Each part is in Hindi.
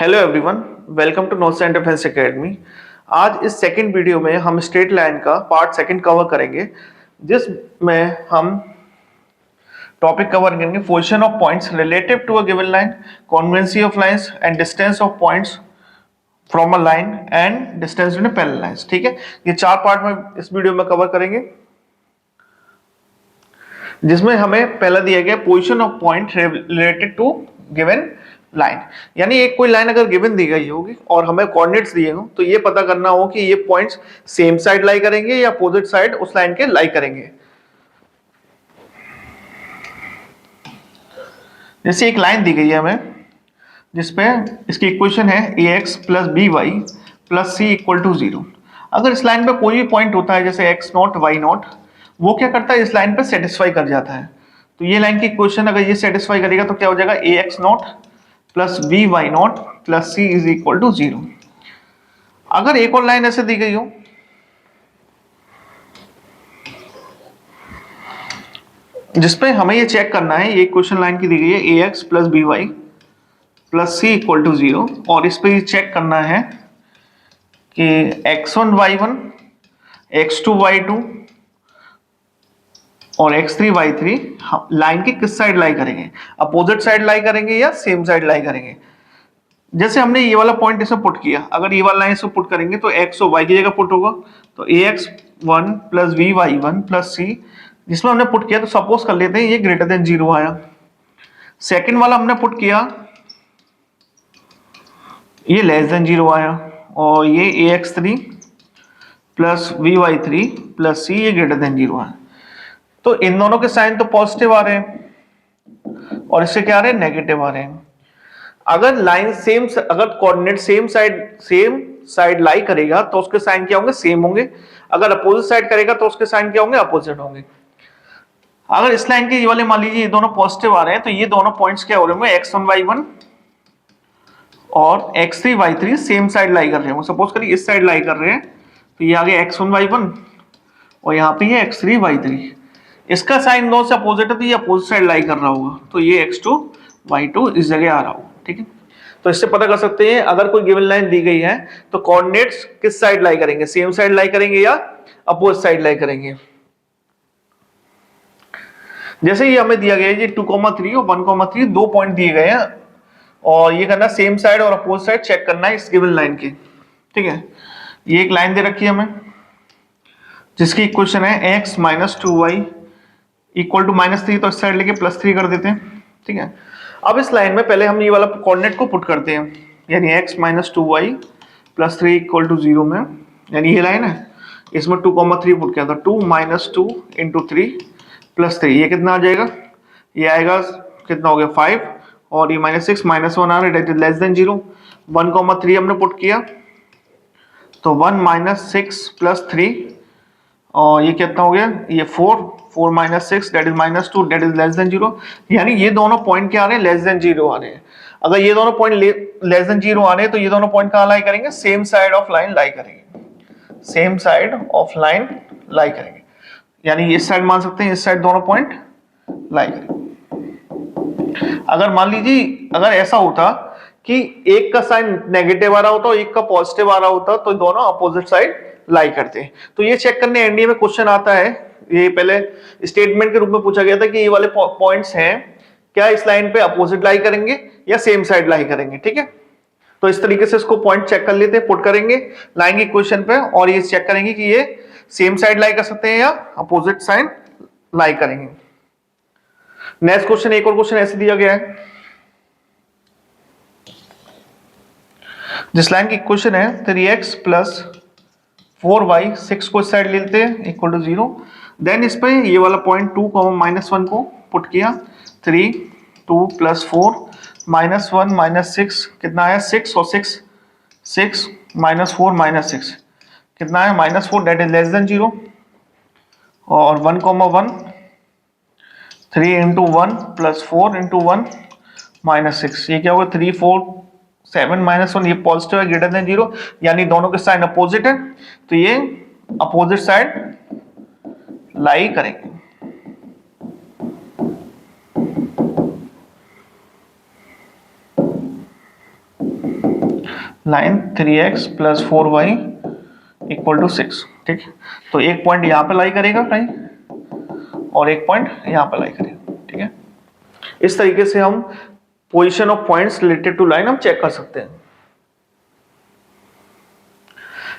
Hello everyone, welcome to North Centre Defence Academy. आज इस सेकंड वीडियो में हम स्ट्रेट लाइन का पार्ट सेकंड कवर करेंगे, जिसमें हम टॉपिक कवर करेंगे position of points relative to a given line, concurrency of lines and distance of points from a line and distance between parallel lines. ठीक है, ये चार पार्ट में इस वीडियो में कवर करेंगे, जिसमें हमें पहला दिया गया position of point related to given line. यानी एक कोई लाइन अगर गिवन दी गई होगी और हमें कोऑर्डिनेट्स दिए हो तो ये पता करना हो कि ये पॉइंट्स सेम साइड लाई करेंगे या अपोजिट साइड उस लाइन के लाई करेंगे। जैसे एक लाइन दी गई है हमें, जिसपे इसकी इक्वेशन है ax plus b y plus c equal to 0। अगर इस लाइन पे कोई भी पॉइंट होता है जैसे x नॉट y नॉट, वो क्या करता है, इस लाइन पे सेटिस्फाई कर जाता है। तो ये लाइन की इक्वेशन अगर ये सेटिस्फाई करेगा तो क्या हो जाएगा, ax not plus b y not plus c is equal to 0। अगर एक और लाइन ऐसे दी गई हो जिसपे हमें ये चेक करना है, ये इक्वेशन लाइन की दी गई है ax plus b y plus c equal to 0, और इस पे ये चेक करना है कि x1 y1 x2 y2 और x3 y3 लाइन की किस साइड लाई करेंगे, अपोजिट साइड लाई करेंगे या सेम साइड लाई करेंगे। जैसे हमने ये वाला पॉइंट इसमें पुट किया, अगर ये वाला लाइन इसमें पुट करेंगे तो x और y की जगह पुट होगा, तो ax1 plus b y one plus c, जिसमें हमने पुट किया तो सपोज कर लेते हैं ये ग्रेटर देन 0 आया। सेकेंड वाला हमने पुट किया, ये लेस देन 0 आया, और ये ax3 plus b y three plus c ये ग्रेटर देन 0 आया। तो इन दोनों के साइन तो पॉजिटिव आ रहे हैं और इससे क्या आ रहे हैं, नेगेटिव आ रहे हैं। अगर लाइन सेम, अगर कोऑर्डिनेट सेम साइड लाई करेगा तो उसके साइन क्या होंगे, सेम होंगे। अगर अपोजिट साइड करेगा तो उसके साइन क्या होंगे, अपोजिट होंगे। अगर इस लाइन के ये वाले मान लीजिए ये दोनों पॉजिटिव आ रहे हैं तो ये दोनों पॉइंट्स क्या हो रहे होंगे, x1 y1 और x3 y3 सेम साइड लाई कर रहे होंगे। सपोज करिए इस साइड लाई कर रहे हैं तो ये आगे x1 y1 और यहाँ पे ये x3 y3, इसका साइन दोनों से अपोजिट है तो ये अपोजिट साइड लाई कर रहा होगा, तो ये x2 y2 इस जगह आ रहा होगा। ठीक है, तो इससे पता कर सकते हैं अगर कोई गिवन लाइन दी गई है तो कोऑर्डिनेट्स किस साइड लाई करेंगे, सेम साइड लाई करेंगे या अपोजिट साइड लाई करेंगे। जैसे ये हमें दिया गया है, ये 2,3 और 1,3 दो पॉइंट दिए गए हैं और ये करना सेम साइड और अपोजिट साइड चेक करना है इस गिवन लाइन की। ठीक है, ये एक लाइन दे रखी है हमें जिसकी इक्वेशन है x minus 2y equal to -3, तो इस साइड लेके +3 कर देते हैं। ठीक है, अब इस लाइन में पहले हम ये वाला कोऑर्डिनेट को पुट करते हैं, यानी x minus 2y plus 3 equal to 0 में, यानी ये लाइन है, इसमें 2,3 पुट किया था, 2 माइनस 2 इंटू 3 प्लस 3, ये कितना आ जाएगा, ये आएगा कितना हो गया 5, और ये -6 -1 आ रहा है, लेस देन 0। 1,3 हमने पुट किया तो 1 माइनस 6 प्लस 3, और ये कितना हो गया, ये 4 minus 6 that is -2 that is less than 0। यानी ये दोनों पॉइंट क्या आ रहे हैं, लेस देन 0 आ रहे हैं। अगर ये दोनों पॉइंट लेस देन 0 आ रहे हैं तो ये दोनों पॉइंट कहाँ लाई करेंगे, सेम साइड ऑफ लाइन लाई करेंगे, सेम साइड ऑफ लाइन लाई करेंगे। यानी इस साइड मान सकते हैं, इस साइड दोनों पॉइंट लाई करेंगे। अगर मान लीजिए अगर ऐसा होता कि एक का साइन नेगेटिव आ रहा होता और एक का पॉजिटिव आ रहा होता तो दोनों अपोजिट साइड लाई करते हैं। तो ये चेक करने एनडीए में क्वेश्चन आता है, ये पहले स्टेटमेंट के रूप में पूछा गया था कि ये वाले पॉइंट्स हैं क्या इस लाइन पे अपोजिट लाई करेंगे या सेम साइड लाई करेंगे। ठीक है, तो इस तरीके से इसको पॉइंट चेक कर लेते हैं, पुट करेंगे लाइन की क्वेश्चन पे और ये चेक करेंगे कि ये सेम साइड लाई कर सकते हैं या अपोजिट साइड लाई करेंगे। नेक्स्ट क्वेश्चन, एक और क्वेश्चन ऐसे दिया गया है, जिस लाइन की इक्वेशन है 3x प्लस 4y 6 को इस साइड लेते हैं इक्वल टू 0, देन इस पे ये वाला पॉइंट 2, -1 को पुट किया, 3 2 प्लस 4 -1 -6 कितना आया, 6 और 6 6 -4 -6 कितना है, -4 दैट इज लेस देन 0, और 1,1 3 इंटू 1 प्लस 4 इंटू 1 -6, ये क्या होगा 3 4 7 -1, ये पॉजिटिव है ग्रेटर देन 0, यानी दोनों के साइन अपोजिट है तो ये अपोजिट साइड लाई करेंगे। Line 3x plus 4y equal to 6, ठीक है। तो एक पॉइंट यहाँ पे लाई करेगा कहीं और एक पॉइंट यहाँ पे लाई करेगा, ठीक है। इस तरीके से हम position of points related to line हम चेक कर सकते हैं।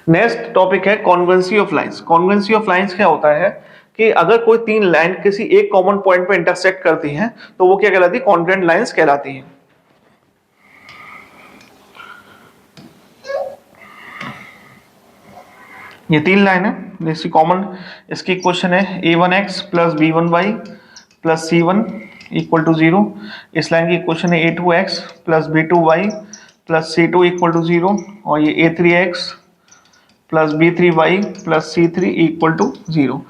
नेक्स्ट टॉपिक है congruency of lines. Congruency of lines क्या होता है कि अगर कोई तीन लाइन किसी एक कॉमन पॉइंट पे इंटरसेक्ट करती हैं तो वो क्या कहलाती है, कॉन्ग्रुएंट लाइंस कहलाती हैं। ये तीन लाइन है, जैसी कॉमन इसकी इक्वेशन है a1x plus b1y plus c1 equal to 0। इस लाइन की इक्वेशन है a2x plus b2y plus c2 equal to 0 और ये a3x plus b3y plus c3 equal to 0।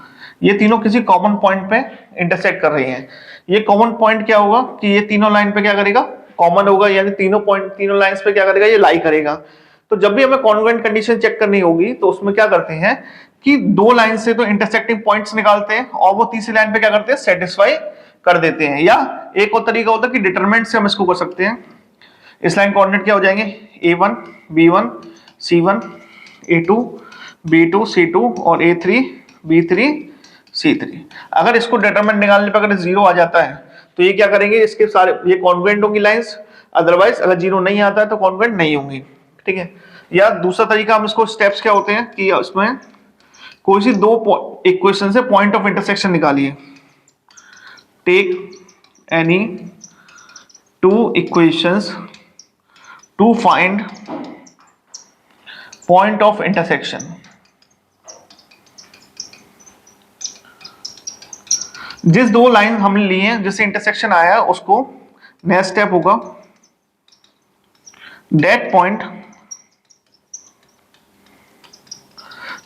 ये तीनों किसी कॉमन पॉइंट पे इंटरसेक्ट कर रही हैं। ये कॉमन पॉइंट क्या होगा कि ये तीनों लाइन पे क्या करेगा, कॉमन होगा, यानी तीनों पॉइंट तीनों लाइंस पे क्या करेगा, ये लाई करेगा। तो जब भी हमें कॉन्ग्रुएंट कंडीशन चेक करनी होगी तो उसमें क्या करते हैं कि दो लाइन से तो इंटरसेक्टिंग पॉइंट्स निकालते हैं और वो तीसरी लाइन पे क्या करते हैं, सेटिस्फाई कर देते हैं। या एक और तरीका होता है कि डिटरमिनेंट से हम इसको कर सकते हैं। इस लाइन कोऑर्डिनेट क्या हो जाएंगे, a1 b1 c1 a2 b2 c2 और a3 b3 c3। अगर इसको डिटरमिनेंट निकालने पर अगर 0 आ जाता है तो ये क्या करेंगे, इसके सारे ये कॉन्ग्रुएंट होंगी लाइंस, अदरवाइज अगर 0 नहीं आता है तो कॉन्ग्रुएंट नहीं होंगी, ठीक है। या दूसरा तरीका हम इसको स्टेप्स क्या होते हैं कि इसमें कोई सी दो इक्वेशन से पॉइंट ऑफ इंटरसेक्शन निकालिए। Take any two equations to find point of intersection. जिस दो लाइन हमने ली हैं जिससे इंटरसेक्शन आया उसको नेक्स्ट स्टेप होगा that point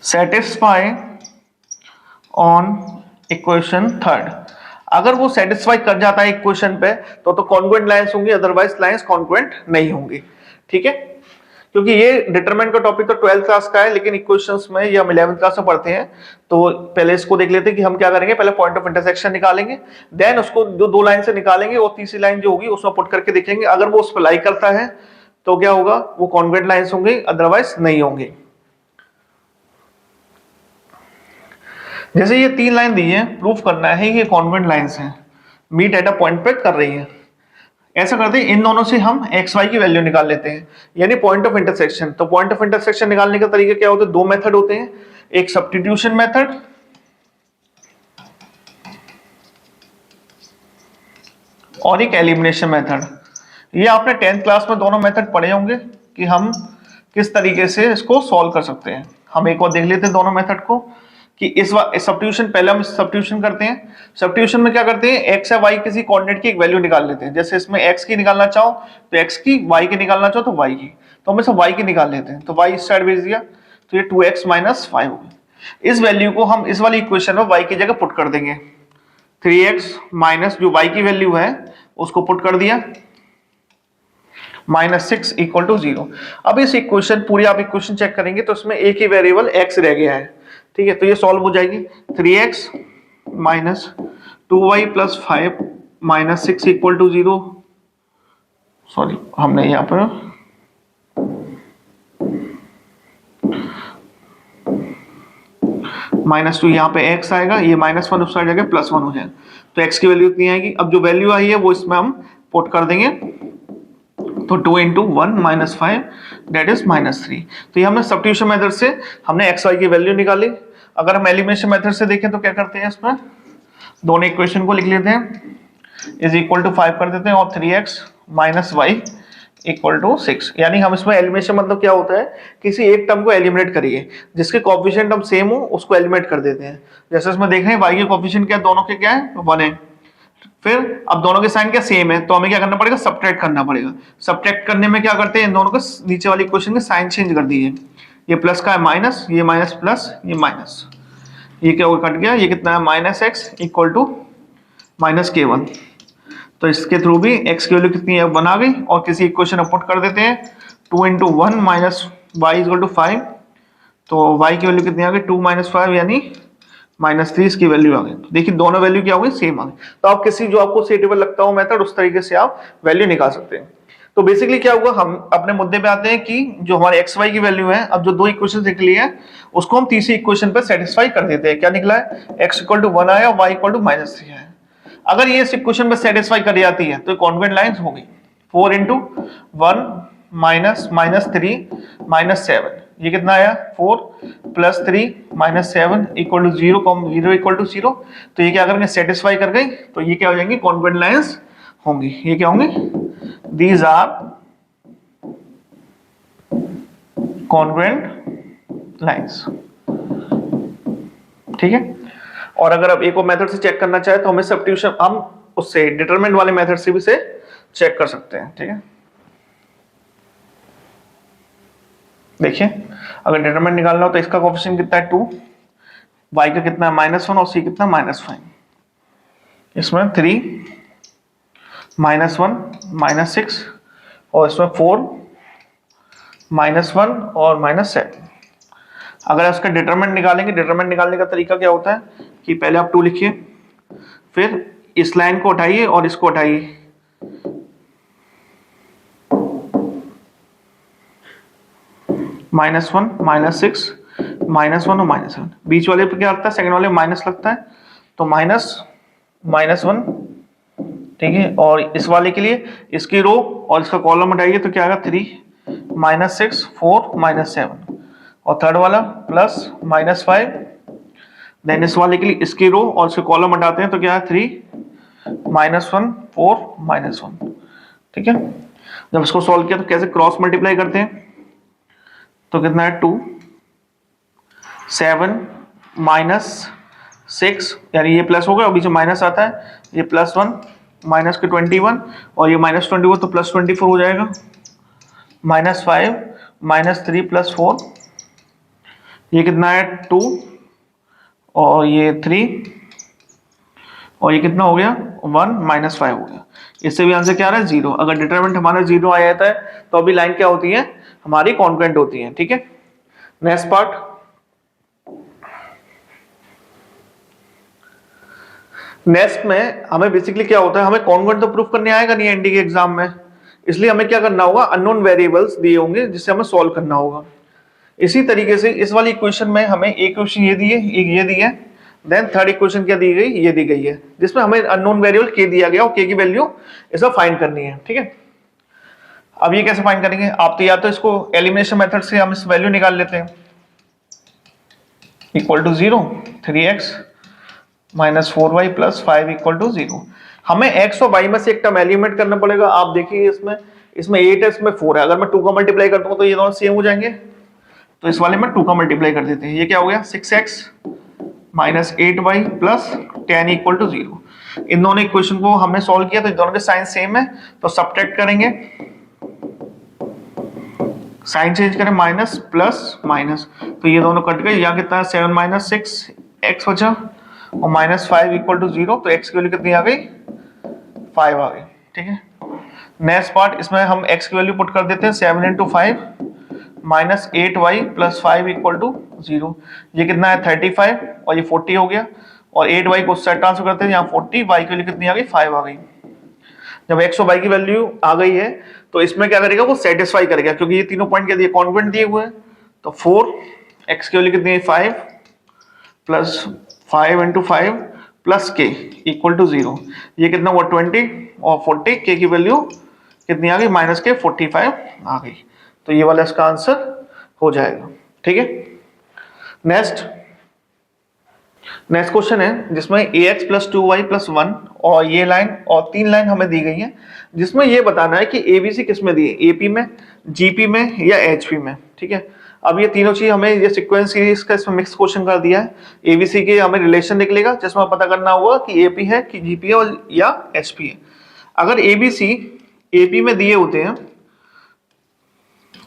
satisfy on equation third. अगर वो सेटिस्फाई कर जाता है इक्वेशन पे तो कॉन्ग्रुएंट लाइंस होंगी, अदरवाइज लाइंस कॉन्ग्रुएंट नहीं होंगी, ठीक है। क्योंकि ये डिटरमिनेंट का टॉपिक तो 12th क्लास का है, लेकिन इक्वेशंस में ये हम 11th क्लास में पढ़ते हैं। तो पहले इसको देख लेते हैं कि हम क्या करेंगे, पहले पॉइंट ऑफ इंटरसेक्शन निकालेंगे, देन उसको दो लाइन से निकालेंगे और तीसरी लाइन जो होगी उसमें पुट करके देखेंगे। अगर वो उस पर लाई करता है तो क्या होगा, वो कॉन्ग्रुएंट लाइंस होंगी, अदरवाइज नहीं होंगी। जैसे ये तीन लाइन दी है, प्रूफ करना है ये कॉन्ग्रुएंट लाइंस हैं, मीट एट अ पॉइंट पे कर रही है। ऐसा करते हैं इन दोनों से हम एक्स वाई की वैल्यू निकाल लेते हैं, यानी पॉइंट ऑफ इंटरसेक्शन। तो पॉइंट ऑफ इंटरसेक्शन निकालने का तरीका क्या होता है, दो मेथड होते हैं, एक सब्स्टिट्यूशन मेथड और एक एलिमिनेशन मेथड। ये आपने 10th क्लास में दोनों मेथड पढ़े होंगे कि हम किस तरीके से इसको सॉल्व कर सकते हैं। हम एक और देख लेते हैं दोनों मेथड को कि इस सब्स्टिट्यूशन, पहले हम सब्स्टिट्यूशन करते हैं। सब्स्टिट्यूशन में क्या करते हैं, एक्स या वाई किसी कोऑर्डिनेट की एक वैल्यू निकाल लेते हैं। जैसे इसमें एक्स की निकालना चाहो तो एक्स की, वाई की निकालना चाहो तो वाई की, तो हम इसे वाई की निकाल लेते हैं। तो वाई इस साइड भेज दिया तो ये 2x माइनस 5 हो गया। इस वैल्यू को हम इस वाली इक्वेशन में वाई की जगह पुट कर देंगे। 3x माइनस जो वाई की वैल्यू है उसको पुट कर दिया, -6 इक्वल टू 0। अब इस इक्वेशन पूरी आप इक्वेशन चेक करेंगे तो इसमें एक ही वेरिएबल x रह गया है, ठीक है। तो ये सॉल्व हो जाएगी, 3x minus 2y plus 5 minus 6 equal to 0। Sorry, हमने यहाँ पर -2 यहाँ पे x आएगा, ये -1 उस साइड जाएगा, +1 हो जाएगा। तो x की वैल्यू इतनी आएगी। अब जो वैल्यू आई है वो इसमें हम पुट कर देंगे, तो 2 इंटू 1 माइनस 5 दैट इज -3। तो ये हमने सब्स्टिट्यूशन मेथड से हमने एक्स वाई की वैल्यू निकाली। अगर हम एलिमिनेशन मेथड से देखें तो क्या करते हैं, इसमें दोनों इक्वेशन को लिख लेते हैं, इज इक्वल टू 5 कर देते हैं और 3x minus y equal to 6। यानी हम इसमें एलिमिनेशन मतलब क्या होता है, किसी एक टर्म को एलिमिनेट करिए, जिसके कोएफिशिएंट हम सेम हो उसको एलिमिनेट कर देते हैं। जैसे इसमें देख रहे हैं y के कोएफिशिएंट क्या है, दोनों के क्या है, 1 है। फिर अब दोनों के साइन क्या सेम है, तो हमें क्या करना पड़ेगा, सब्ट्रैक्ट करना पड़ेगा। सब्ट्रैक्ट करने में क्या करते हैं, इन दोनों को नीचे वाली इक्वेशन के साइन चेंज कर दिए। ये प्लस का है माइनस, ये माइनस प्लस, ये माइनस, ये क्या हो कट गया, ये कितना है -x इक्वल टू -k1। तो इसके थ्रू भी x की वैल्यू कितनी है, 1 आ गई। और किसी इक्वेशन में पुट कर देते हैं, 2 into 1 minus y equal to 5। तो y की वैल्यू कितनी आ गई, 2 माइनस 5 यानी -3 इसकी वैल्यू आ गई। तो देखिए दोनों वैल्यू क्या हो गई, सेम आ गई। तो आप किसी जो आपको सूटेबल लगता हो मेथड, उस तरीके से आप वैल्यू निकाल सकते हैं। तो बेसिकली क्या हुआ, हम अपने मुद्दे पे आते हैं कि जो हमारे एक्स वाई की वैल्यू है, अब जो दो इक्वेशन निकली है उसको हम तीसरी इक्वेशन पे सेटिस्फाई कर देते हैं। क्या निकला है, x इक्वल टू 1 आया, y इक्वल टू -3 है। अगर ये इस इक्वेशन पे सेटिस्फाई कर जाती है तो कॉन्ग्रुएंट लाइंस होगी। 4 इंटू 1 माइनस -3 -7, ये कितना आया 4 plus 3 -7 equal to 0, 0 equal to 0। तो ये क्या करेंगे, सेटिस्फाई कर गई, तो ये क्या हो जाएंगी, कॉन्ग्रुएंट लाइंस होंगी। ये क्या होंगी, दीज आर कॉन्ग्रुएंट लाइंस। ठीक है। और अगर आप एक और मेथड से चेक करना चाहे तो हमें सब्स्टिट्यूशन, हम उससे डिटरमिनेंट वाले मेथड से भी से चेक कर सकते हैं। ठीक है, देखिए अगर डिटरमिनेंट निकालना हो तो इसका कोएफिशिएंट कितना है 2, y का कितना है -1 और c कितना -5। इसमें 3 -1 -6 और इसमें 4 -1 और -7। अगर इसका डिटरमिनेंट निकालेंगे, डिटरमिनेंट निकालने का तरीका क्या होता है कि पहले आप 2 लिखिए, फिर इस लाइन को उठाइए और इसको उठाइए, -1 -6 -1 और -7, बीच वाले पे क्या लगता है, सेकंड वाले में माइनस लगता है, तो -1, ठीक है। और इस वाले के लिए इसकी रो और इसका कॉलम हटाइए तो क्या आएगा 3 -6 4 -7, और थर्ड वाला प्लस -5, देन इस वाले के लिए इसकी रो और इसके कॉलम हटाते हैं तो क्या है 3 -1 4 -1। ठीक है, जब इसको सॉल्व किया तो कैसे क्रॉस मल्टीप्लाई करते हैं, तो कितना है 2 7 -6, यानी ये प्लस हो गया और बीच में माइनस आता है, ये +1 माइनस के 21 और ये -21 तो +24 हो जाएगा, -5 -3 +4, ये कितना है 2 और ये 3 और ये कितना हो गया 1 -5 हो गया। इससे भी आंसर क्या आ रहा है 0। अगर डिटरमिनेंट हमारा 0 आ जाता है तो अभी लाइन क्या होती है, हमारी कॉन्ग्रुएंट होती है। ठीक है, नेक्स्ट पार्ट, नेक्स्ट में हमें बेसिकली क्या होता है, हमें कॉन्ग्रुएंट तो प्रूफ करने आएगा नहीं एनडी के एग्जाम में, इसलिए हमें क्या करना होगा, अननोन वेरिएबल्स दिए होंगे जिससे हमें सॉल्व करना होगा। इसी तरीके से इस वाली इक्वेशन में हमें एक क्वेश्चन ये दी है, एक ये दी है, देन थर्ड इक्वेशन क्या दी गई, ये दी गई है, जिसमें हमें अननोन वेरिएबल के दिया गया और के की वैल्यू इसका फाइंड करनी है। ठीक है, अब ये कैसे फाइंड करेंगे, आप तो या तो इसको एलिमिनेशन मेथड से हम इस वैल्यू निकाल लेते हैं, equal to 0 3x -4y + 5 equal to 0। हमें x और y में से एक टर्म एलिमिनेट करना पड़ेगा। आप देखिए इसमें 8 है, इसमें 4 है, अगर मैं 2 का मल्टीप्लाई कर दूंगा तो ये दोनों सेम हो जाएंगे, तो इस वाले में 2 का मल्टीप्लाई कर देते हैं। ये क्या हो गया 6x -8y + 10 इक्वल टू 0। इन दोनों इक्वेशन को हमने सॉल्व किया तो इन दोनों के साइन सेम है, तो सब्ट्रैक्ट करेंगे, साइन चेंज करें, माइनस प्लस माइनस, तो ये दोनों कट गए। यहाँ कितना है 7 - 6x बचा और -5 इक्वल टू 0, तो x की वैल्यू कितनी आ गई 5 आ गई। ठीक है, नेक्स्ट पार्ट, इसमें हम x की वैल्यू पुट कर देते हैं 7 × 5 -8y + 5 इक्वल टू 0। ये कितना है 35 और ये 40 हो गया, और 8y को उससे ट्रांसफर करते हैं, यहाँ 40, y की वैल्यू कितनी आ गई 5 आ गई। जब x और y की वैल्यू आ गई है तो इसमें क्या करेगा, वो सेटिस्फाई करेगा, क्योंकि ये तीनों पॉइंट क्या दिए, कॉन्ग्रुएंट दिए हुए हैं। तो 4, x की वैल्यू कितनी है 5 plus 5 × 5 plus k equal to 0। ये कितना हुआ 20 और 40, k की वैल्यू कितनी आ गई -k 45 आ गई। तो ये वाला इसका आंसर हो जाएगा। ठीक है, नेक्स्ट क्वेश्चन है जिसमें ax + 2y + 1 और ये लाइन और 3 लाइन हमें दी गई है, जिसमें ये बताना है कि abc किस में दी है, AP में, GP में या HP में। ठीक है, अब ये तीनों चीज हमें, ये सीक्वेंस सीरीज का इसमें मिक्स क्वेश्चन कर दिया है। ABC के हमें रिलेशन निकलेगा जिसमें पता करना होगा कि AP है कि GP है या HP है। अगर ABC AP में दिए होते हैं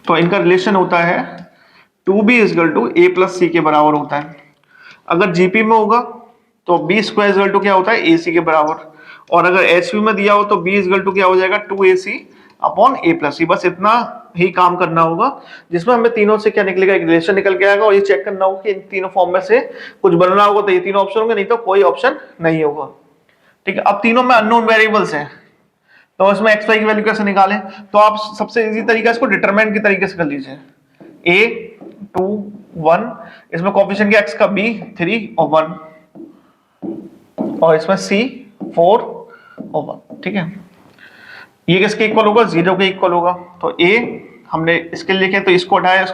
तो इनका रिलेशन होता है 2b = a + c के बराबर होता है। अगर GP में होगा तो b² क्या होता है AC के बराबर, और अगर HP में दिया हो तो b क्या हो जाएगा 2AC / a + c। बस इतना ही काम करना होगा, जिसमें हमें तीनों से क्या निकलेगा, एक रिलेशन निकल के आएगा, और ये चेक करना होगा कि इन तीनों फॉर्म में से कुछ बनना होगा तो ये तीनों ऑप्शन होंगे, नहीं तो कोई ऑप्शन नहीं होगा। ठीक है, अब तीनों में अननोन वेरिएबल्स हैं, तो इसमें एक्स वाई की वैल्यू कैसे निकालें? तो आप सबसे इजी तरीका इसको डिटरमिनेंट की तरीके से कर लीजिए। a 2 1, इसमें कोएफिशिएंट क्या एक्स का b 3 और 1, और इसमें c 4 और 1। ठीक है, ये किसके इक्वल होगा? 0 के इक्वल होगा। तो a हमने इसके लिए लिखे तो इसको उठाया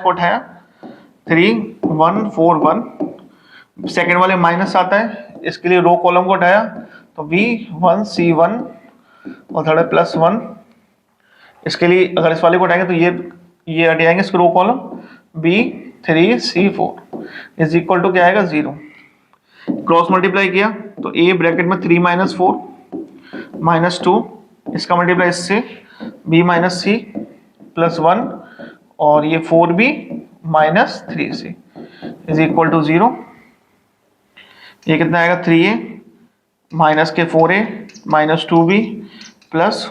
3 1 4 1, सेकेंड वाले माइनस आता है, इसके लिए रो कॉलम को उठाया तो v1 c1 और थर्ड +1, इसके लिए अगर इस वाले को उठाएंगे तो ये हट जाएंगे इसके row column, b3 c4 is equal to क्या आएगा? 0। क्रॉस मल्टीप्लाई किया तो a ब्रैकेट में 3 - 4 -2, इसका मल्टीप्लाई इससे b - c +1 और ये 4b - 3c is equal to 0। ये कितना आएगा? 3a माइनस के 4a -2b प्लस,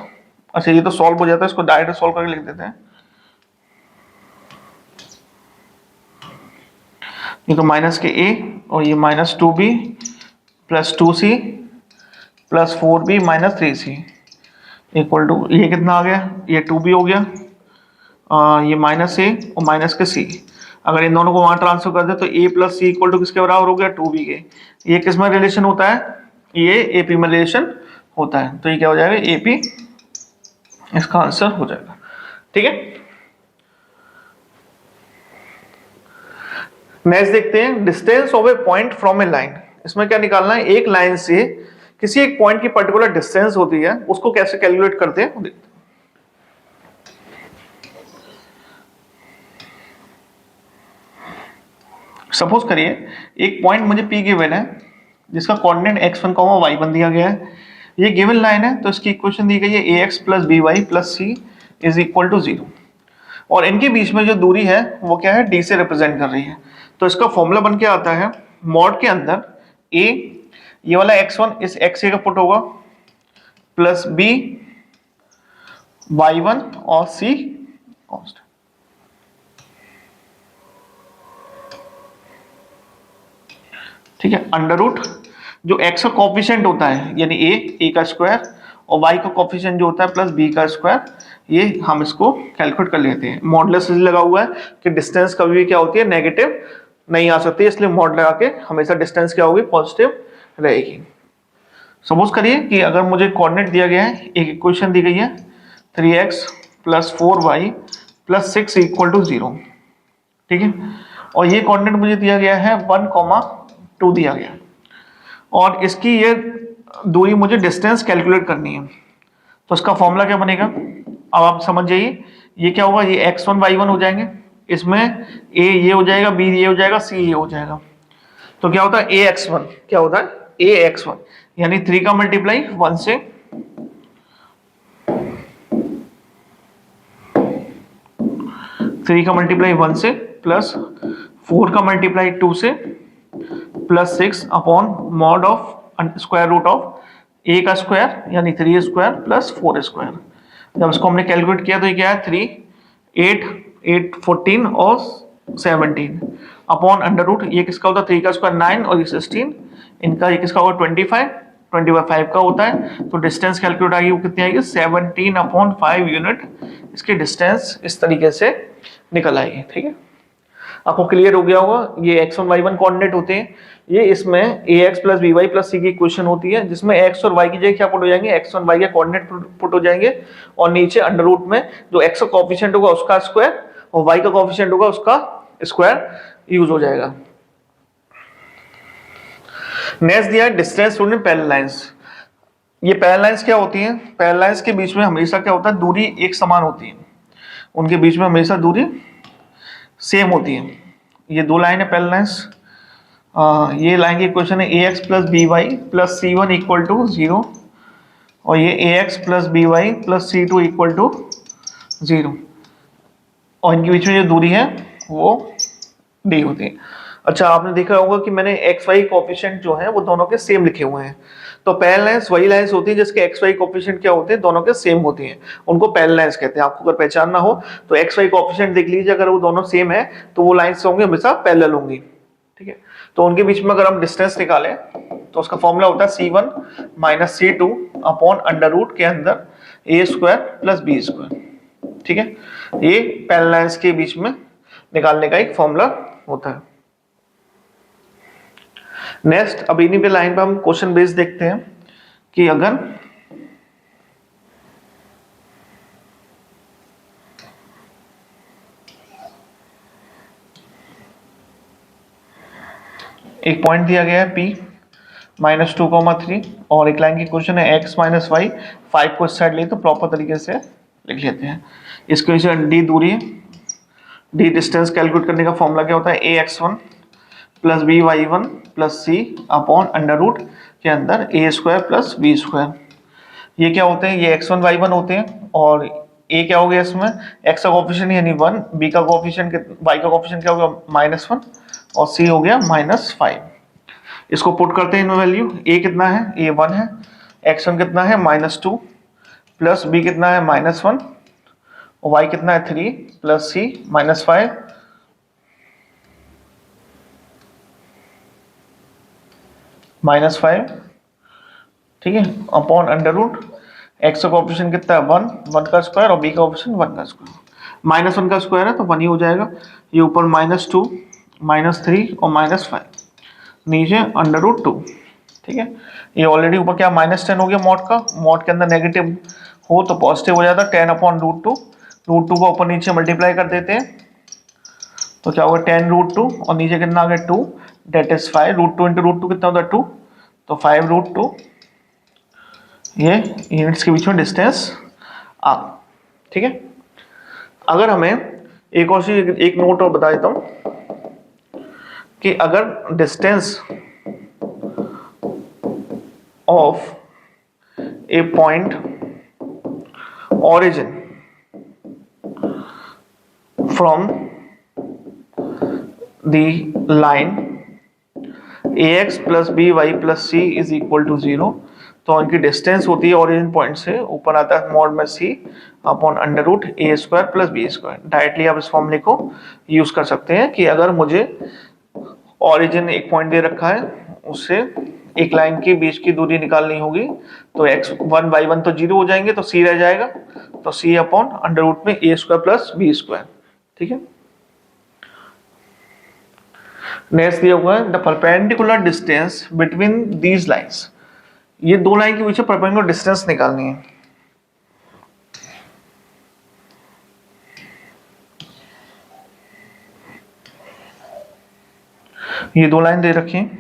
अच्छा ये तो सॉल्व हो जाता है, इसको डायरेक्ट सॉल्व करके लिख देते हैं। ये तो माइनस के a और ये -2b + 2c + 4b - 3c equal to, ये कितना आ गया? ये 2b हो गया, ये -a और माइनस के c। अगर इन दोनों को वहां ट्रांसफर कर दे तो a + c इक्वल टू किसके बराबर हो गया? 2b के। ये किस में रिलेशन होता है? ये AP में रिलेशन होता है, तो ये क्या हो जाएगा? AP इसका आंसर हो जाएगा। ठीक है, नेक्स्ट देखते हैं distance of A point from A line. इसमें क्या निकालना है? एक लाइन से किसी एक पॉइंट की पर्टिकुलर डिस्टेंस होती है, उसको कैसे कैलकुलेट करते हैं देखते हैं। सपोज करिए एक पॉइंट मुझे P गिवन है जिसका कोऑर्डिनेट x1, y1 दिया गया है। ये गिवन लाइन है तो इसकी इक्वेशन दी गई है ax + by + c is equal to 0, और इनके बीच में जो दूरी है वो क्या है? d से रिप्रेजेंट कर रही है। तो इसका फॉर्मूला बन के आता है मॉड के अंदर a, ये वाला x1 इस x का पुट होगा प्लस b y1 और c कॉन्स्टेंट। ठीक है, अंडर रूट जो x का कोफिशिएंट होता है यानी a का स्क्वायर और y का कोफिशिएंट जो होता है प्लस b का स्क्वायर, ये हम इसको कैलकुलेट कर लेते हैं। मॉडुलस लगा हुआ है कि डिस्टेंस कभी भी क्या होती है? नेगेटिव नहीं आ सकती, इसलिए मॉड लगा के हमेशा डिस्टेंस क्या होगी? पॉजिटिव रहेगी। सपोज करिए कि अगर मुझे कोऑर्डिनेट दिया गया है, एक इक्वेशन दी गई है 3x + 4y + 6 इक्वल टू 0। ठीक है, और ये कोऑर्डिनेट मुझे दिया गया है 1, 2 दिया गया, और इसकी ये दूरी मुझे डिस्टेंस कैलकुलेट करनी है। तो इसका फॉर्मूला क्या बनेगा? अब आप समझ जाइए, ये क्या होगा? ये x1 y1 हो जाएंगे, इसमें a ये हो जाएगा, b ये हो जाएगा, c ये हो जाएगा। तो क्या होता है? ax1 क्या होता है? ax1 यानी 3 का मल्टीप्लाई 1 से, 3 का मल्टीप्लाई 1 से प्लस 4 का मल्टीप्लाई 2 से plus 6 upon mod of square root of a का स्क्वायर यानी 3 स्क्वायर प्लस 4 स्क्वायर। जब इसको हमने कैलकुलेट किया तो ये क्या है? 3 8 8 14 और 17 अपॉन अंडर रूट, ये किसका होता है? 3 का स्क्वायर 9 और ये 16, इनका ये किसका होगा? 25 का होता है। तो डिस्टेंस कैलकुलेट आएगी वो कितनी आएगी? 17/5 यूनिट इसकी डिस्टेंस इस तरीके से निकल आएगी। ठीक है, आपको क्लियर हो गया होगा। ये x1 y1 कोऑर्डिनेट होते हैं, ये इसमें ax + by + c की इक्वेशन होती है जिसमें x और y की जगह क्या पुट हो जाएंगे? x और y के कोऑर्डिनेट पुट हो जाएंगे, और नीचे अंडर रूट में जो x का कोएफिशिएंट होगा उसका स्क्वायर और y का कोएफिशिएंट होगा उसका स्क्वायर यूज हो जाएगा। नेक्स्ट दिया है डिस्टेंस बिटवीन पैरेलल लाइंस। ये पैरेलल लाइंस क्या होती हैं? पैरेलल लाइंस के बीच में हमेशा क्या होता है? दूरी एक समान होती है, उनके बीच में हमेशा दूरी सेम होती है। ये दो लाइन है पैरेलल लाइंस, ये लाइन की इक्वेशन है ax + by + c1 equal to 0, और ये ax + by + c2 equal to 0, और इनके बीच में जो दूरी है वो d होती है। अच्छा, आपने देखा होगा कि मैंने एक्स वाई कोफिशिएंट जो है वो दोनों के सेम लिखे हुए हैं। तो पैरेलल लाइंस वही लाइंस होती है जिसके एक्स वाई कोफिशिएंट क्या होते हैं? दोनों के सेम होती हैं, उनको पैरेलल लाइंस कहते हैं। आपको अगर पहचानना हो तो एक्स वाई कोफिशिएंट देख लीजिए, अगर वो दोनों सेम है तो वो लाइंस होंगे हमेशा पैरेलल होंगी। ठीक है, तो उनके बीच में अगर हम डिस्टेंस निकालें तो उसका फॉर्मूला होता है c1 - c2 upon under root के अंदर ए स्क्वायर प्लस बी स्क्वायर। ठीक है, ये पैरेलल लाइंस के बीच में निकालने का एक फॉर्मूला होता है। नेक्स्ट, अब इन्हीं पे लाइन पे हम क्वेश्चन बेस देखते हैं कि अगर एक पॉइंट दिया गया है P -2,3 और एक लाइन की क्वेश्चन है x - y, 5 को इस साइड ले तो प्रॉपर तरीके से लिख लेते हैं। इसके नीचे d दूरी है, d डिस्टेंस कैलकुलेट करने का फॉर्मूला क्या होता है, ax1 plus by1 plus c upon under root के अंदर a square plus b square. ये क्या होते हैं, ये x1 y1 होते हैं और a क्या हो गया इसमें, x का कोफिशिएंट यानी 1, b का कोफिशिएंट y का कोफिशिएंट क्या हो गया -1 और c हो गया -5। इसको पुट करते हैं इन वैल्यू, a कितना है, a 1 है, x1 कितना है -2 प्लस b कितना है -1 और y कितना है 3 प्लस c -5 -5। ठीक है, अपॉन अंडर रूट x का कोएफिशिएंट कितना है 1 का स्क्वायर और b का कोएफिशिएंट 1 का स्क्वायर। -1 का स्क्वायर है तो 1 ही हो जाएगा, ये ऊपर -2 -3 और -5 नीचे अंडर रूट 2। ठीक है, ये ऑलरेडी ऊपर क्या -10 हो गया मॉड का, मॉड के अंदर नेगेटिव हो तो पॉजिटिव हो जाता है 10 अपॉन √2, √2 को ऊपर नीचे मल्टीप्लाई कर देते हैं तो क्या होगा 10 √2 और नीचे कितना आ गया 2 डेट इज 5, √2 इंटू √2 कितना होता है 2 तो 5 √2, ये यूनिट्स के बीच में डिस्टेंस आ। ठीक है, अगर हमें एक और चीज, एक नोट और बता देता हूं कि अगर distance of A point origin from the line ax plus by plus c is equal to 0, तो इनकी डिस्टेंस होती है ओरिजिन पॉइंट से, ऊपर आता है मॉड में c upon under root a square plus b square. Directly आप इस फॉर्मूले को यूज कर सकते हैं कि अगर मुझे ओरिजिन एक पॉइंट दे रखा है, उससे एक लाइन के बीच की दूरी निकालनी होगी तो x1 y1 तो 0 हो जाएंगे तो c रह जाएगा, तो c अपॉन अंडर रूट में a square plus b square. ठीक है, नेक्स्ट दिया हुआ है the perpendicular distance between these lines, ये दो लाइन के बीच में परपेंडिकुलर डिस्टेंस निकालनी है। ये दो लाइन दे रखी है।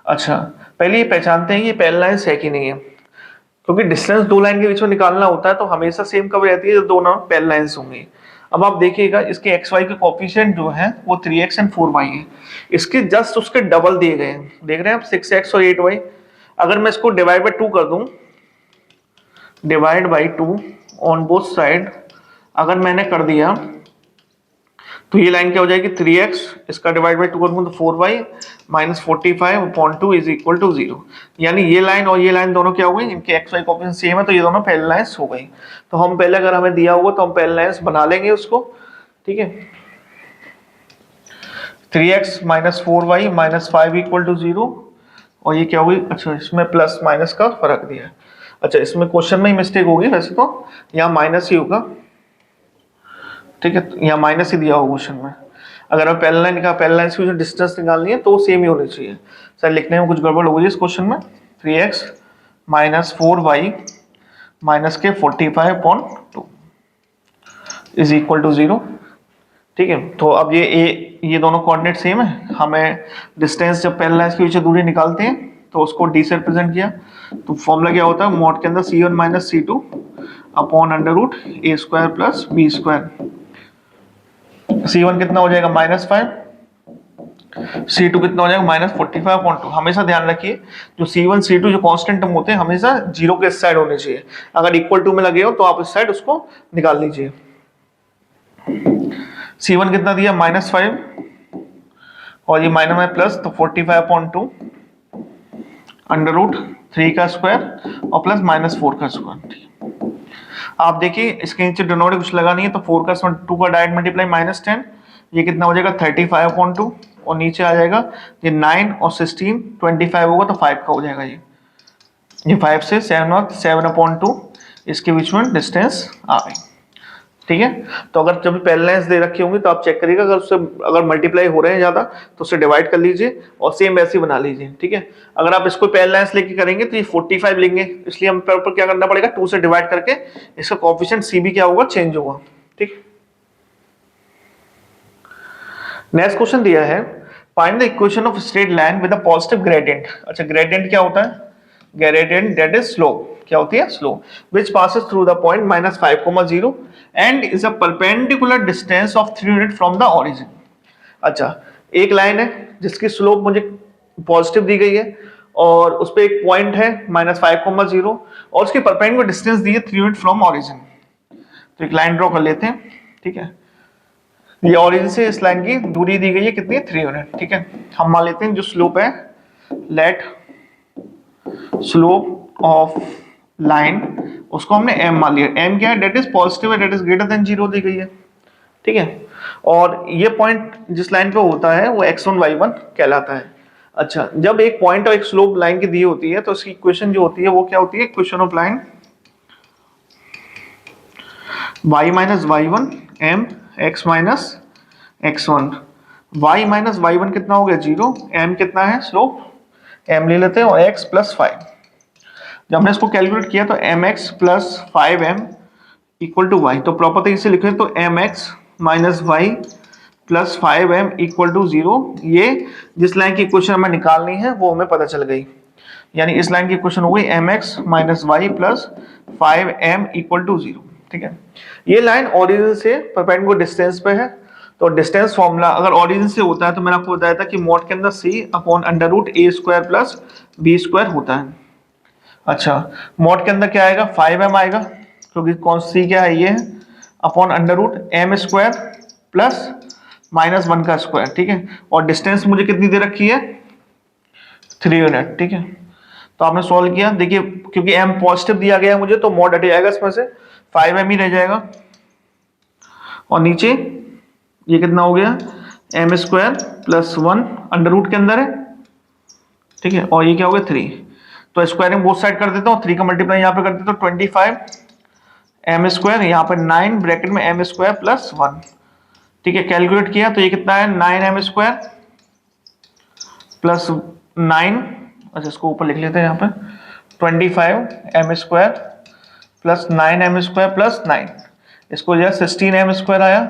अच्छा, पहले ये पहचानते हैं ये पैरेलल लाइंस है कि नहीं है, क्योंकि डिस्टेंस दो लाइन के बीच में निकालना होता है तो हमेशा सेम कब रहती है, जब दोनों पैरेलल लाइंस होंगी। अब आप देखिएगा इसके एक्स वाई के कोफिशिएंट जो है वो 3x एंड 4y है, इसके जस्ट उसके डबल दिए गए हैं, देख रहे हैं आप 6x और 8y। अगर मैं इसको डिवाइड बाई 2 कर दूं, divide by 2 on both side अगर मैंने कर दिया तो ये लाइन क्या हो जाएगी 3x, इसका डिवाइड बाई 2 करूंगा तो 4y -45/2 इज इक्वल टू 0। यानी ये लाइन और ये लाइन दोनों क्या हो गई, इनके एक्स वाई कोऑफिशिएंट सेम है तो ये दोनों पैरेलल लाइंस हो गई। तो हम पहले अगर हमें दिया होगा तो हम पैरेलल लाइंस बना लेंगे उसको। ठीक है, 3x - 4y -5 इक्वल टू 0 और ये क्या होगी, अच्छा इसमें प्लस माइनस का फर्क दिया है। अच्छा, इसमें क्वेश्चन में ही मिस्टेक होगी, वैसे तो यहाँ माइनस ही होगा। ठीक है, यहाँ माइनस ही दिया होगा क्वेश्चन में। अगर हम पैरेलल लाइन का पैरेलल लाइंस की जो डिस्टेंस निकालनी है तो सेम ही होनी चाहिए। सर लिखने में कुछ गड़बड़ हो गई इस क्वेश्चन में, 3x - 4y -45/2 is equal to 0। ठीक है, तो अब ये दोनों कोऑर्डिनेट सेम है, हमें डिस्टेंस जब पैरेलल लाइंस के बीच दूरी निकालते हैं तो उसको d से रिप्रेजेंट किया, तो फॉर्मूला क्या होता है मॉड के अंदर c1 - c2 upon under root a square plus b square. c1 कितना हो जाएगा -5, c2 कितना हो जाएगा -45/2। हमेशा ध्यान रखिए जो c1 c2 जो कांस्टेंट टर्म होते हैं हमेशा 0 के इस साइड होने चाहिए, अगर इक्वल टू में लगे हो तो आप इस साइड उसको निकाल लीजिए। c1 कितना दिया -5 और ये माइनस में प्लस तो 45/2 अंडर रूट 3 का स्क्वायर और प्लस -4 का स्क्वायर। आप देखिए इसके नीचे डिनोमिनेटर कुछ लगा नहीं है तो 4 का 2 का डायरेक्ट मल्टीप्लाई -10, ये कितना हो जाएगा 35/2 और नीचे आ जाएगा ये 9 और 16 25 होगा तो 5 का हो जाएगा। ये 5 से 7 और 7/2 इसके बीच में डिस्टेंस आ गई, ठीक है। तो अगर जब पैरेलल दे रखी होंगी तो आप चेक करिएगा, अगर उससे अगर मल्टीप्लाई हो रहे हैं ज्यादा तो उसे डिवाइड कर लीजिए और सेम वैसे ही बना लीजिए, ठीक है। अगर आप इसको पैरेलल लेके करेंगे तो ये 45 लेंगे, इसलिए हम ऊपर क्या करना पड़ेगा, 2 से डिवाइड करके इसका कोएफिशिएंट सी भी क्या होगा, चेंज होगा, ठीक। नेक्स्ट क्वेश्चन दिया है, find the equation of straight line with a positive gradient. अच्छा, ग्रेडियंट क्या होता है, ग्रेडियंट दैट इज स्लोप, क्या होती है, slope, which passes through the point -5, 0 and is a perpendicular distance of 3 unit from the origin। अच्छा, एक लाइन है जिसकी स्लोप मुझे पॉजिटिव दी गई है और उस पे एक पॉइंट है -5, 0 और उसकी परपेंडिकुलर डिस्टेंस दी है 3 यूनिट फ्रॉम ऑरिजिन। तो एक लाइन ड्रॉ कर लेते हैं, ठीक है। ये ऑरिजिन से इस लाइन की दूरी दी गई है कितनी, 3 यूनिट, ठीक है। हम मान लेते हैं जो स्लोप है, लेट स्लोप ऑफ लाइन, उसको हमने m मान लिया। m क्या है, डेट इज पॉजिटिव है, डेट इज ग्रेटर देन 0 दी गई है, ठीक है। और ये पॉइंट जिस लाइन पे होता है वो x1 y1 कहलाता है। अच्छा, जब एक पॉइंट और एक स्लोप लाइन की दी होती है तो उसकी इक्वेशन जो होती है वो क्या होती है, equation of line y minus y1 m x minus x1। y minus y1 कितना हो गया, 0, m कितना है, स्लोप m ले लेते हैं और x प्लस 5। जब हमने इसको कैलकुलेट किया तो mx plus 5m equal to y, तो प्रॉपर तरीके से लिखे तो mx minus y plus 5m equal to 0। ये जिस लाइन की इक्वेशन हमें निकालनी है वो हमें पता चल गई, यानी इस लाइन की इक्वेशन हो गई mx minus y plus 5m equal to 0, ठीक है। ये लाइन ओरिजिन से परपेंडिकुलर डिस्टेंस पे है, तो डिस्टेंस फॉर्मूला अगर ओरिजिन से होता है तो मैंने आपको बताया था कि मॉड के अंदर c upon under root a square plus b square होता है। अच्छा, मॉड के अंदर क्या आएगा, 5m आएगा, क्योंकि कौन सी क्या है, ये है, upon under root m square plus -1 का स्क्वायर, ठीक है। और डिस्टेंस मुझे कितनी दे रखी है, 3 यूनिट, ठीक है। तो आपने सॉल्व किया, देखिए क्योंकि m पॉजिटिव दिया गया है मुझे तो मॉड हट जाएगा, इसमें से 5m ही रह जाएगा और नीचे ये कितना हो गया, m square plus 1 under root के अंदर है, ठीक है। और ये क्या हो गया, 3, तो स्क्वायरिंग बोथ साइड कर देता हूँ, 3 का मल्टीप्लाई यहाँ पे कर देता हूँ, 25 m स्क्वायर, यहाँ पे 9 ब्रैकेट में m स्क्वायर प्लस 1, ठीक है। कैलकुलेट किया तो ये कितना है, 9m स्क्वायर प्लस 9, अच्छा इसको ऊपर लिख लेते हैं यहाँ पे, 25m square plus 9m square plus 9, इसको जो है 16m स्क्वायर आया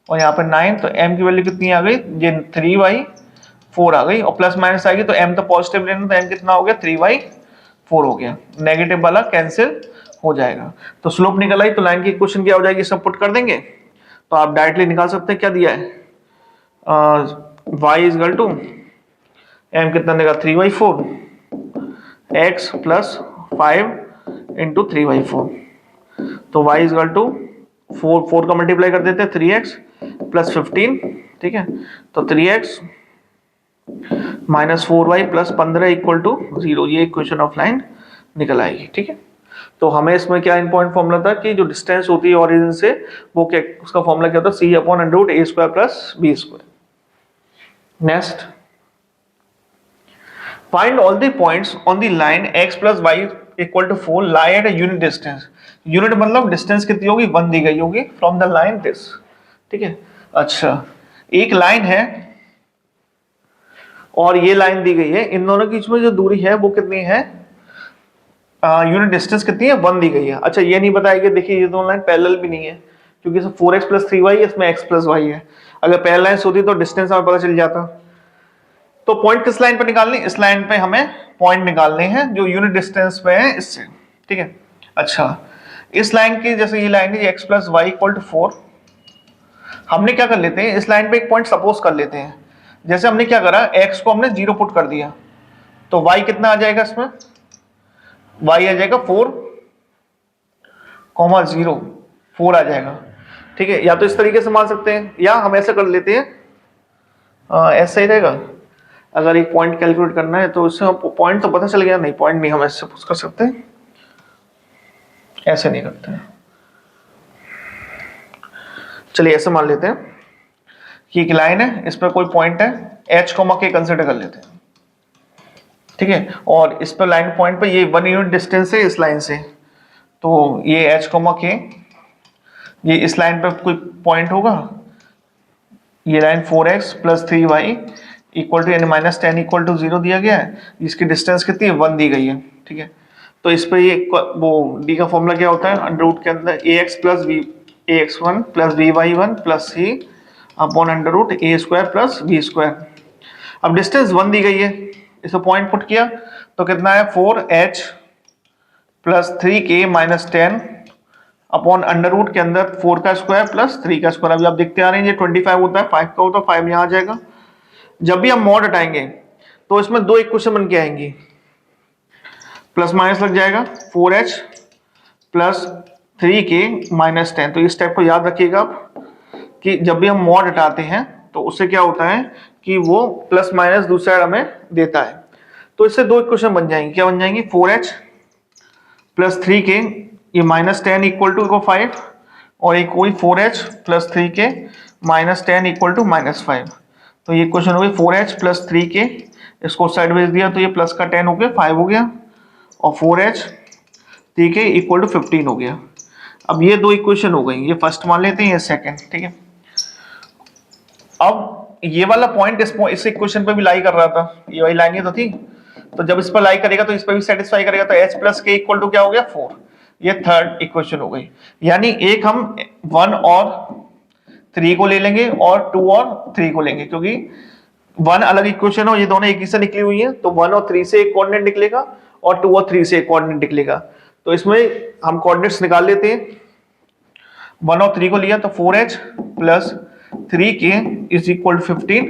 और यहाँ पे 9, तो m की वैल्यू कितनी आ गई, ये 3/4 आ गई और प्लस माइनस आएगी तो m तो पॉजिटिव लेना, तो m कितना हो गया, 3/4 हो गया, नेगेटिव वाला कैंसिल हो जाएगा। तो स्लोप निकल आई, तो लाइन की इक्वेशन क्या हो जाएगी, सब पुट कर देंगे तो आप डायरेक्टली निकाल सकते हैं, क्या दिया है, y is equal to m कितना देगा, 3/4 x प्लस 5 इंटू 3/4, तो y इज इक्वल टू 4 का मल्टीप्लाई कर देते हैं, 3x प्लस 15, ठीक है। तो 3x minus 4y plus 15 equal to 0, ये इक्वेशन ऑफ लाइन निकल आएगी, ठीक है। तो हमें इसमें क्या इंपॉर्टेंट फॉर्मूला था कि जो डिस्टेंस होती है ओरिजिन से वो क्या, उसका फॉर्मूला क्या होता है, c upon under root a square plus b square. Next, find all the points on the line x plus y equal to 4 lie at a unit distance. Unit मतलब डिस्टेंस कितनी होगी, 1 दी गई होगी फ्रॉम द लाइन दिस, ठीक है। अच्छा, एक लाइन है और ये लाइन दी गई है, इन दोनों के बीच में जो दूरी है वो कितनी है, यूनिट डिस्टेंस कितनी है, 1 दी गई है। अच्छा, ये नहीं बताया कि देखिए ये दोनों लाइन पैरेलल भी नहीं है, क्योंकि इसमें 4x प्लस 3y है, इसमें x प्लस y है। अगर पैरेलल लाइन होती तो डिस्टेंस हमें पता चल जाता। तो पॉइंट किस लाइन पर निकालने, इस लाइन पे हमें पॉइंट निकालने हैं जो यूनिट डिस्टेंस पे है इससे, ठीक है। अच्छा, इस लाइन की जैसे ये लाइन है x plus y equal to 4, हमने क्या कर लेते हैं, इस लाइन पे एक पॉइंट सपोज कर लेते हैं। जैसे हमने क्या करा, x को हमने 0 पुट कर दिया तो y कितना आ जाएगा, इसमें y आ जाएगा 4, 0, 4 आ जाएगा, ठीक है। या तो इस तरीके से मान सकते हैं या हम ऐसा कर लेते हैं, ऐसा ही रहेगा। अगर एक पॉइंट कैलकुलेट करना है तो उससे पॉइंट तो पता चल गया, नहीं पॉइंट नहीं हम ऐसे सपोज कर सकते, ऐसे नहीं करते हैं। चलिए ऐसे मान लेते हैं कि एक लाइन है, इस पर कोई पॉइंट है, h को के कंसिडर कर लेते हैं, ठीक है। और इस पर लाइन पॉइंट पे ये 1 यूनिट डिस्टेंस है इस लाइन से, तो ये h कॉमा k, ये इस लाइन पे कोई पॉइंट होगा, ये line 4x plus 3y equal to यानी माइनस 10 इक्वल टू 0 दिया गया है, इसकी डिस्टेंस कितनी है 1 दी गई है, ठीक है। तो इस पे ये वो d का फॉर्मूला क्या होता है, अंडर रूट के अंदर ax plus b ax1 plus by1 plus c upon under root a square plus b square. अब डिस्टेंस 1 दी गई है, इसको पॉइंट पुट किया तो कितना है 4h plus 3k minus 10 upon under root के अंदर 4 का स्क्वायर प्लस 3 का स्क्वायर। अभी आप देखते आ रहे हैं ये 25 होता है, 5 का होता है, 5 यहाँ आ जाएगा। जब भी हम मॉड हटाएंगे तो इसमें दो इक्वेशन बन के आएंगी, प्लस माइनस लग जाएगा 4h प्लस 3k माइनस 10। तो इस स्टेप को याद रखिएगा आप कि जब भी हम मॉड हटाते हैं तो उससे क्या होता है कि वो प्लस माइनस दूसरा साइड हमें देता है। तो इससे दो इक्वेशन बन जाएंगी, क्या बन जाएंगी 4h प्लस 3k, ये माइनस 10 इक्वल टू 5, और एक कोई 4h plus 3k minus 10 equal to minus 5। तो ये क्वेश्चन हो गई 4h प्लस 3k, इसको साइड भेज दिया तो ये प्लस का 10 हो गया 5 हो गया, और 4h 3k इक्वल टू 15 हो गया। अब ये दो इक्वेशन हो गई, ये फर्स्ट मान लेते हैं, ये सेकंड, ठीक है। अब ये वाला पॉइंट इस इक्वेशन पे भी लाई कर रहा था, ये वाली लाइन ही तो थी, तो जब इस पर लाई करेगा तो इस पर भी सेटिस्फाई करेगा, तो h plus k equal to क्या हो गया 4। ये थर्ड इक्वेशन हो गई, यानी एक हम 1 और 3 को ले लेंगे और 2 और 3 को लेंगे, क्योंकि 1 अलग इक्वेशन हो, ये दोनों एक ही से निकली हुई है, तो 1 और 3 से एक कोऑर्डिनेट निकलेगा और 2 और 3 से एक कोऑर्डिनेट निकलेगा। तो इसमें हम कोऑर्डिनेट्स निकाल लेते हैं। 1 और 3 को लिया तो 4h plus 3k is equal to 15,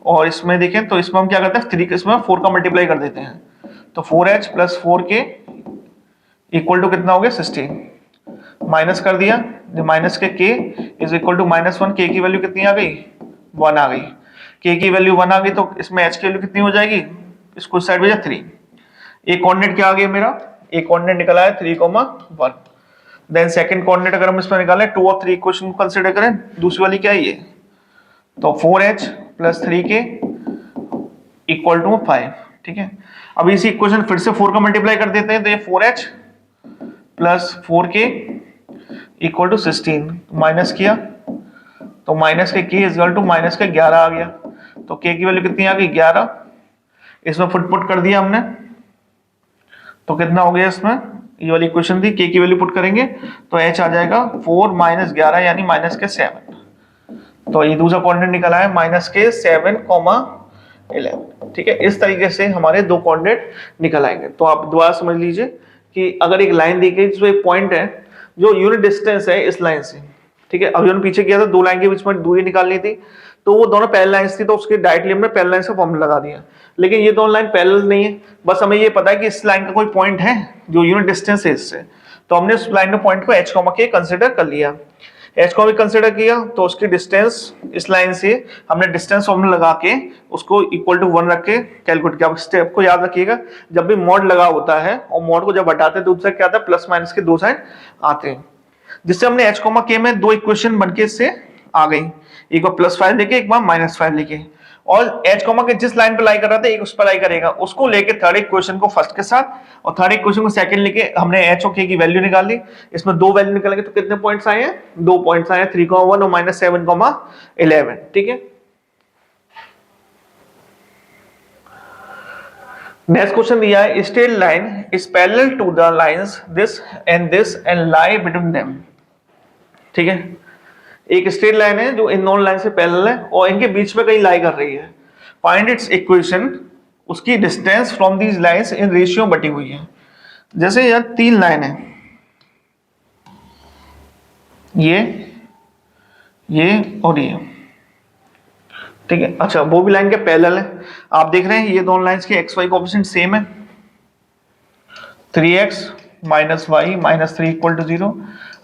और इसमें देखें तो इसमें हम क्या करते हैं 3 इसमें 4 का मल्टीप्लाई कर देते हैं, तो 4h plus 4k equal to कितना हो गया 16, माइनस कर दिया, माइनस के k is equal to minus 1, k की वैल्यू कितनी आ गई 1 आ गई, k की वैल्यू 1 आ गई, तो इसमें h की वैल्यू कितनी हो जाएगी, इसको साइड भेजा 3। एक कोऑर्डिनेट क्या आ गया मेरा, एक कोऑर्डिनेट निकला है 3,1। देन सेकंड कोऑर्डिनेट अगर हम इसमें निकालें 2 और 3 इक्वेशन को कंसीडर करें, दूसरी वाली क्या है ये, तो 4h plus 3k equal to 5, ठीक है। अब इसी इक्वेशन फिर से 4 का मल्टीप्लाई कर देते हैं, तो ये 4h plus 4k equal to 16, minus किया तो माइनस के k इक्वल टू माइनस के 11 आ गया, तो k की वैल्यू कितनी आ गई 11, इसमें पुट कर दिया हमने, तो कितना हो गया, इसमें ये वाली इक्वेशन थी, k की वैल्यू पुट करेंगे तो h आ जाएगा 4 माइनस 11 यानी माइनस के 7। तो ये दूसरा कोऑर्डिनेट निकला है माइनस के 7,11, ठीक है। इस तरीके से हमारे दो कोऑर्डिनेट निकल आएंगे। तो आप दोबारा समझ लीजिए कि अगर एक लाइन दी गई जिसमें एक पॉइंट है जो यूनिट डिस्टेंस है इस लाइन से, ठीक है। अभी हमने पीछे किया था, दो लाइन के बीच में दूरी निकालनी थी, तो वो दोनों पैरेलल लाइंस थी, तो उसके डायरेक्टली हमने पैरेलल लाइंस का फॉर्मूला लगा दिया। लेकिन ये दोनों लाइन पैरेलल नहीं है, बस हमें ये पता है कि इस लाइन का कोई पॉइंट है जो यूनिट डिस्टेंस है इससे, तो हमने उस लाइन में पॉइंट को h के कंसिडर कर लिया। h को भी कंसिडर किया तो उसकी डिस्टेंस इस लाइन से हमने डिस्टेंस फॉर्मूला लगा के उसको इक्वल टू 1 रख के कैलकुलेट किया। स्टेप को याद रखिएगा, जब भी मॉड लगा होता है और मॉड को जब हटाते हैं तो दूसरा क्या आता है, प्लस माइनस के दो साइड आते हैं, जिससे हमने h k में दो इक्वेशन बनके इससे आ गई, एक बार +5 लेके एक बार -5 लेके, और h के जिस लाइन पर लाई कर रहा था एक उस पर लाई करेगा, उसको लेके थर्ड इक्वेशन को फर्स्ट के साथ और थर्ड इक्वेशन को सेकंड लेके हमने h और k की वैल्यू निकाल ली। इसमें दो वैल्यू निकालेंगे तो कितने पॉइंट्स आए हैं, 2 पॉइंट्स आए हैं, 3,1 और -7,11, ठीक है। नेक्स्ट क्वेश्चन दिया है, straight line is parallel to the lines this and lie between them, ठीक है। एक स्ट्रेट लाइन है जो इन दोनों लाइन से पैरेलल है और इनके बीच में कहीं लाई कर रही है। फाइंड इट्स इक्वेशन, उसकी distance from these lines in ratio बटी हुई है। जैसे यार 3 लाइन है, ये और ये, ठीक है। अच्छा, वो भी लाइन के पैरेलल है, आप देख रहे हैं ये दोनों लाइंस के एक्स वाई कोएफिशिएंट सेम है, 3x minus y minus 3 equal to 0।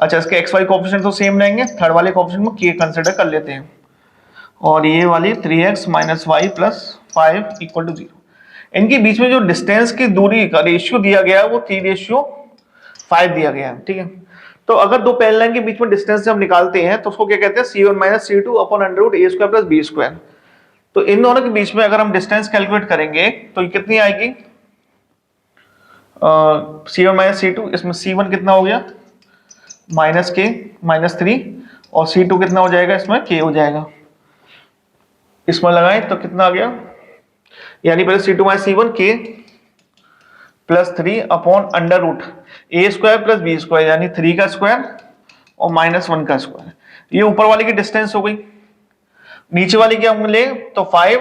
अच्छा, इसके एक्स वाई कोएफिशिएंट तो सेम रहेंगे, थर्ड वाले कोएफिशिएंट को k कंसीडर कर लेते हैं, और ये वाली 3x minus y plus 5 equal to 0। इनके बीच में जो डिस्टेंस की दूरी का रेशियो दिया गया है वो 3:5 दिया गया है, ठीक है। तो अगर दो पैरेलल लाइन के बीच में डिस्टेंस जब निकालते हैं तो उसको क्या कहते हैं, c1 minus c2 upon under root a square plus b square. तो इन दोनों के बीच में अगर हम डिस्टेंस कैलकुलेट करेंगे तो ये कितनी आएगी, c1 माइनस c2, इसमें c1 कितना हो गया माइनस के -3 और C2 कितना हो जाएगा इसमें, K हो जाएगा। इसमें लगाएं तो कितना आ गया, यानी पहले C2 minus C1 K +3 upon under root A² + B² यानी 3 का स्क्वायर और -1 का स्क्वायर। ये ऊपर वाले की डिस्टेंस हो गई। नीचे वाली की हम ले तो 5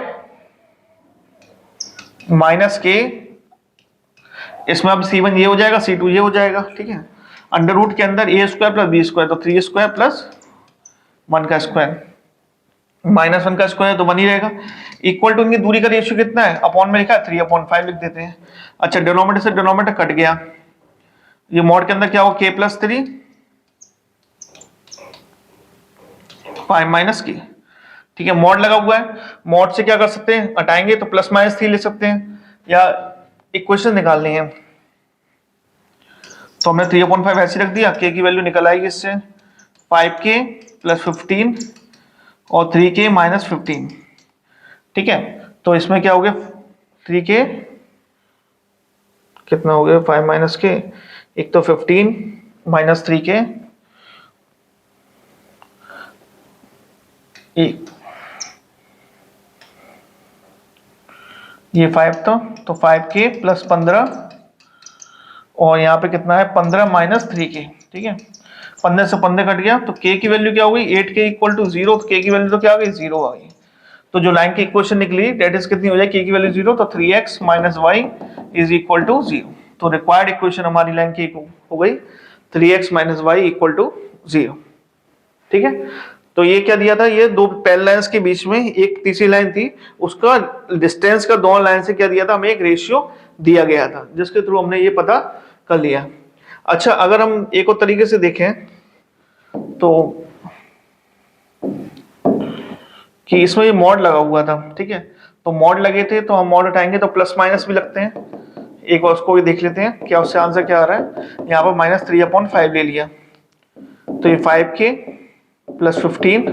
- K, इसमें अब C1 ये हो जाएगा, C2 ये हो जाएगा, ठीक है। अंडर रूट के अंदर A² + B² तो 3² + 1 का स्क्वायर, -1 का स्क्वायर तो 1 ही रहेगा। इक्वल टू इनकी दूरी का रेशियो कितना है, अपॉन में लिखा है 3/5 लिख देते हैं। अच्छा, डिनोमिनेटर से डिनोमिनेटर कट गया, ये मॉड के अंदर क्या होगा, K + 3 5 - K, ठीक है। मॉड लगा हुआ है, मॉड से क्या कर सकते हैं, हटाएंगे तो +-3 ले सकते हैं, या इक्वेशन निकालनी है तो हमने 3/5 ऐसे रख दिया। K की वैल्यू निकल आएगी इससे 5K + 15 और 3K - 15, ठीक है। तो इसमें क्या हो गया, 3K कितना हो गया, 5 - K, एक तो 15 - 3K, ये 5 तो 5K + 15 और यहाँ पे कितना है 15 - 3K, ठीक है। 15 से 15 कट गया तो K की वैल्यू क्या हो गई, 8K = 0, तो K की वैल्यू तो क्या आ गई, 0 आ गई। तो जो लाइन की इक्वेशन निकली डेट इज कितनी हो जाएगी, K की वैल्यू 0 तो 3x - y = 0। तो रिक्वायर्ड इक्वेशन हमारी लाइन की हो गई 3x - y = 0, ठीक है। तो ये क्या दिया था, ये दो पैरेलल लाइंस के बीच में एक तीसरी लाइन थी, उसका डिस्टेंस का दोनों लाइन से क्या दिया था, हमें एक रेशियो दिया गया था, जिसके थ्रू हमने ये पता कर लिया। अच्छा, अगर हम एक और तरीके से देखें तो कि इसमें ये मॉड लगा हुआ था, ठीक है। तो मॉड लगे थे तो हम मॉड हटाएंगे तो +- भी लगते हैं। एक और उसको भी देख लेते हैं क्या उससे आंसर क्या आ रहा है। यहाँ पर -3/5 ले लिया तो ये 5K + 15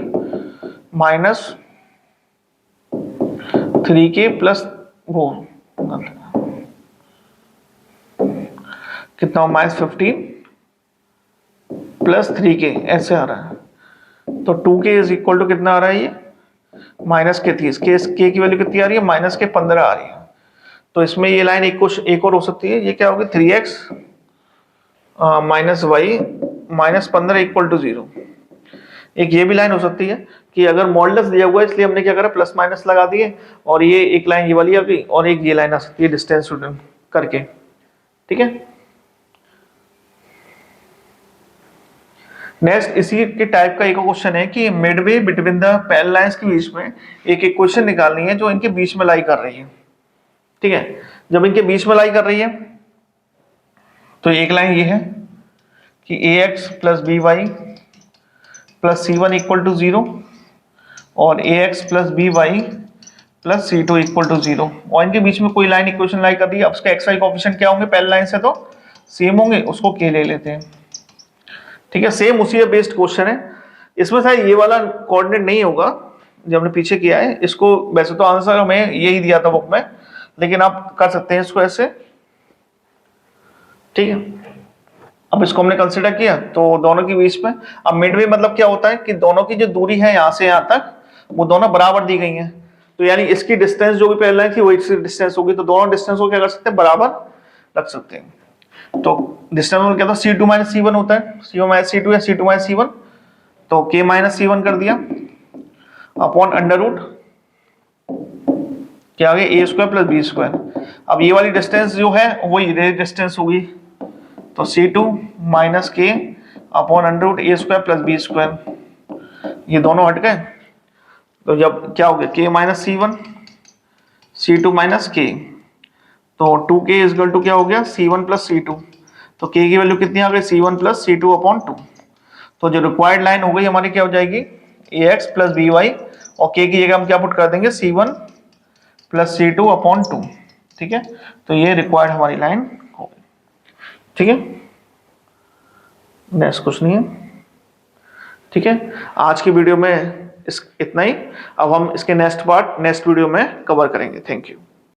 -3K + वो कितना, -15 + 3K ऐसे आ रहा है। तो 2K = कितना आ रहा है, ये -K30, K की वैल्यू कितनी आ रही है, -15 आ रही है। तो इसमें ये लाइन एक और हो सकती है, ये क्या होगी, 3x - y -15 = 0। एक ये भी लाइन हो सकती है कि अगर मॉडुलस दिया हुआ है इसलिए हमने क्या करा, +- लगा दिए, और ये एक लाइन ये वाली आ गई और एक ये लाइन आ सकती है डिस्टेंस स्टूडेंट करके, ठीक है। नेक्स्ट इसी के टाइप का एक क्वेश्चन है कि Midway between the parallel lines के बीच में एक इक्वेशन निकालनी है जो इनके बीच में लाई कर रही है, ठीक है। जब इनके बीच में लाई कर रही है तो एक लाइन ये है कि ax + by + c1 = 0 और ax + by + c2 = 0, और इनके बीच में कोई लाइन इक्वेशन लाई कर रही है। अब उसका xy कोएफिशिएंट क्या होंगे, पैरेलल लाइन से तो सेम होंगे, उसको k ले लेते हैं, ठीक है। सेम उसी पे बेस्ड क्वेश्चन है। इसमें शायद ये वाला कोऑर्डिनेट नहीं होगा जो हमने पीछे किया है, इसको वैसे तो आंसर हमें यही दिया था बुक में, लेकिन आप कर सकते हैं इसको ऐसे, ठीक है। अब इसको हमने कंसीडर किया तो दोनों के बीच में, अब मिडवे मतलब क्या होता है कि दोनों की जो दूरी है यहाँ से यहाँ तक वो दोनों बराबर दी गई हैं, तो यानी इसकी डिस्टेंस जो भी पैरेलल लाइन थी वही डिस्टेंस होगी, तो दोनों डिस्टेंस को क्या कर सकते हैं, बराबर रख सकते हैं। तो डिस्टेंस में क्या था, C2 - C1 होता है, C1 - C2 या C2 - C1, तो K - C1 कर दिया अपॉन अंडर रूट क्या आ गया, A² + B²। अब ये वाली डिस्टेंस जो है वही डिस्टेंस होगी, तो C2 - K upon under root A² + B², ये दोनों हट गए तो जब क्या हो गया, K - C1 C2 - K, तो 2K = क्या हो गया, C1 + C2, तो K की वैल्यू कितनी आ गई, C1 + C2/2। तो जो रिक्वायर्ड लाइन हो गई हमारी क्या हो जाएगी, ax + by, और K की जगह हम क्या पुट कर देंगे, C1 + C2/2, ठीक है। तो ये रिक्वायर्ड हमारी लाइन हो गई, ठीक है। नेक्स्ट कुछ नहीं है, ठीक है। आज की वीडियो में इतना ही। अब हम इसके नेक्स्ट पार्ट नेक्स्ट वीडियो में कवर करेंगे। Thank you.